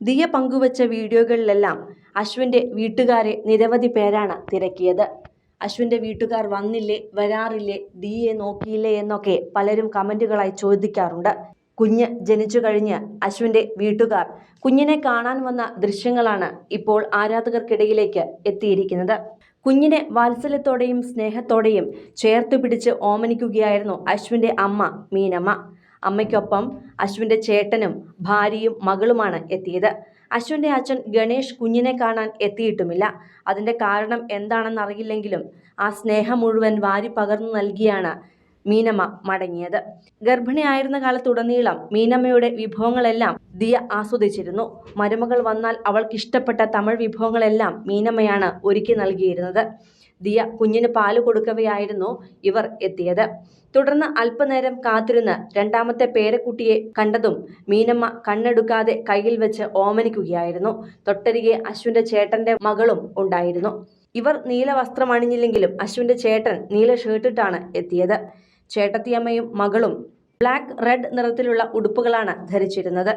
ദിയ പങ്കുവച്ച വീഡിയോകളിലെല്ലാം അശ്വിൻ്റെ വീട്ടുകാരെ നിരവധി പേരാണ് തിരക്കിയത്. അശ്വിൻ്റെ വീട്ടുകാർ വന്നില്ലേ, വരാറില്ലേ, ദിയയെ നോക്കിയില്ലേ എന്നൊക്കെ പലരും കമൻറ്റുകളായി ചോദിക്കാറുണ്ട്. കുഞ്ഞ് ജനിച്ചു കഴിഞ്ഞ് അശ്വിൻ്റെ വീട്ടുകാർ കുഞ്ഞിനെ കാണാൻ വന്ന ദൃശ്യങ്ങളാണ് ഇപ്പോൾ ആരാധകർക്കിടയിലേക്ക് എത്തിയിരിക്കുന്നത്. കുഞ്ഞിനെ വാത്സല്യത്തോടെയും സ്നേഹത്തോടെയും ചേർത്ത് പിടിച്ച് ഓമനിക്കുകയായിരുന്നു അശ്വിൻ്റെ അമ്മ മീനമ്മ. അമ്മയ്ക്കൊപ്പം അശ്വിൻ്റെ ചേട്ടനും ഭാര്യയും മകളുമാണ് എത്തിയത്. അശ്വിൻ്റെ അച്ഛൻ ഗണേഷ് കുഞ്ഞിനെ കാണാൻ എത്തിയിട്ടുമില്ല. അതിൻ്റെ കാരണം എന്താണെന്നറിയില്ലെങ്കിലും ആ സ്നേഹം മുഴുവൻ വാരി പകർന്നു നൽകിയാണ് മീനമ്മ മടങ്ങിയത്. ഗർഭിണിയായിരുന്ന കാലത്തുടനീളം മീനമ്മയുടെ വിഭവങ്ങളെല്ലാം ദിയ ആസ്വദിച്ചിരുന്നു. മരുമകൾ വന്നാൽ അവൾക്കിഷ്ടപ്പെട്ട തമിഴ് വിഭവങ്ങളെല്ലാം മീനമ്മയാണ് ഒരുക്കി നൽകിയിരുന്നത്. ദിയ കുഞ്ഞിന് പാല് കൊടുക്കവെയായിരുന്നു ഇവർ എത്തിയത്. തുടർന്ന് അല്പനേരം കാത്തിരുന്ന് രണ്ടാമത്തെ പേരക്കുട്ടിയെ കണ്ടതും മീനമ്മ കണ്ണെടുക്കാതെ കയ്യിൽ വെച്ച് ഓമനിക്കുകയായിരുന്നു. തൊട്ടരികെ അശ്വിൻ്റെ ചേട്ടൻ്റെ മകളും ഉണ്ടായിരുന്നു. ഇവർ നീല വസ്ത്രം അണിഞ്ഞില്ലെങ്കിലും അശ്വിൻ്റെ ചേട്ടൻ നീല ഷർട്ടിട്ടാണ് എത്തിയത്. ചേട്ടത്തിയമ്മയും മകളും ബ്ലാക്ക് റെഡ് നിറത്തിലുള്ള ഉടുപ്പുകളാണ് ധരിച്ചിരുന്നത്.